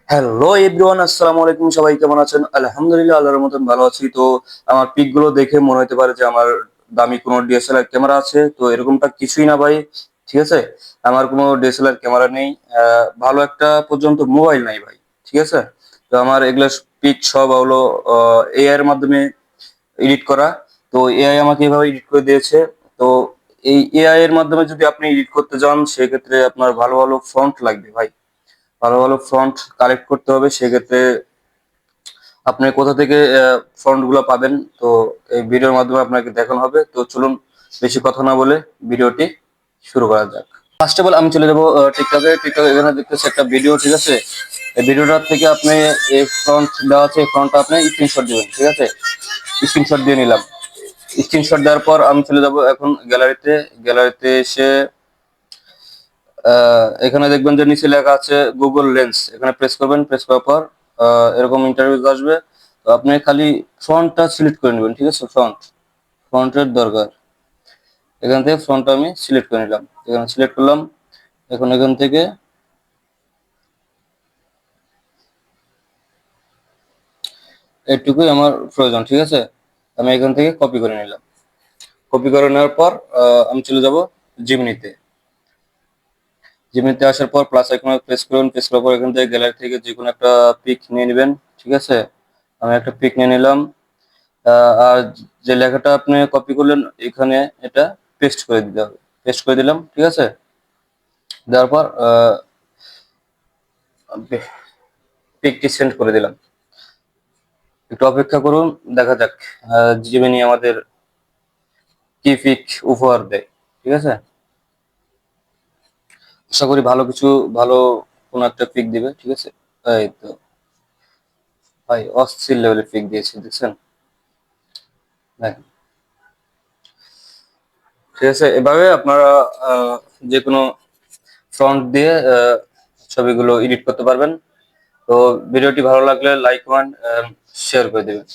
Hello everyone, আসসালামু আলাইকুম। সবাই কেমন আছেন? আলহামদুলিল্লাহ, আল্লাহর মতন ভালো আছি। তো আমার পিক গুলো দেখে মনে হতে পারে যে আমার দামি কোনো ডিএসএলআর ক্যামেরা আছে, তো এরকমটা কিছুই না ভাই। ঠিক আছে, আমার কোনো ডিএসএলআর ক্যামেরা নেই, ভালো একটা পর্যন্ত মোবাইল নাই ভাই। ঠিক আছে, তো আমার এগুলো পিক সব হলো এআই এর মাধ্যমে এডিট করা। তো এআই আমাকে এভাবে এডিট করে দিয়েছে। তো এই এআই এর মাধ্যমে যদি আপনি এডিট করতে যান, সেক্ষেত্রে আপনার ভালো ভালো ফন্ট লাগবে ভাই, ভালো ভালো ফন্ট কালেক্ট করতে হবে। সেক্ষেত্রে আপনি কোথা থেকে ফন্ট গুলো পাবেন, তো এই ভিডিওর মাধ্যমে আপনাকে দেখানো হবে। তো চলুন বেশি কথা না বলে ভিডিওটি শুরু করা যাক। ফার্স্ট অফ অল আমি চলে যাবো টিকটকে। টিকটক এখানে দেখতেছি একটা ভিডিও, ঠিক আছে। এই ভিডিওটার থেকে আপনি এই ফ্রন্ট দেওয়া আছে, এই ফ্রন্টটা আপনি স্ক্রিনশট দিবেন। ঠিক আছে, স্ক্রিনশট দিয়ে নিলাম। স্ক্রিনশট দেওয়ার পর আমি চলে যাব এখন গ্যালারিতে। গ্যালারিতে এসে এখানে দেখবেন যে নিচে লেখা আছে গুগল লেন্স, এখানে প্রেস করবেন। প্রেস করার পর এরকম ইন্টারভিউ আসবে। তো আপনি খালি ফন্টটা সিলেক্ট করে নেবেন। ঠিক আছে, ফন্টের দরকার। এখান থেকে ফন্টটা আমি সিলেক্ট করে নিলাম, এখানে সিলেক্ট করলাম। এখন এখান থেকে এটুকুই আমার প্রয়োজন। ঠিক আছে, আমি এখান থেকে কপি করে নিলাম। কপি করে নেওয়ার পর আমি চলে যাব জিমিনিতে। জিমিনিতে আসার পর প্লাস আইকনে প্রেস করুন। প্রেস করার পর এখান থেকে গ্যালারি থেকে যে কোনো একটা পিক নিয়ে নেবেন। ঠিক আছে, আমি একটা পিক নিয়ে নিলাম। আর যে লেখাটা আপনি কপি করলেন এখানে এটা পেস্ট করে দিতে হবে। পেস্ট করে দিলাম। ঠিক আছে, দেওয়ার পর পিকটি সেন্ড করে দিলাম। একটু অপেক্ষা করুন, দেখা যাক জিমিনি আমাদের কি পিক উপহার দেয়। ঠিক আছে, আশা করি ভালো কিছু, ভালো কোন একটা পিক দিবে। ঠিক আছে, এই তো ভাই অস্থির লেভেলের পিক দিয়েছে, দেখছেন? দেখেন। ঠিক আছে, এভাবে আপনারা যে কোনো ফ্রন্ট দিয়ে ছবিগুলো এডিট করতে পারবেন। তো ভিডিওটি ভালো লাগলে লাইক কমেন্ট শেয়ার করে দেবেন।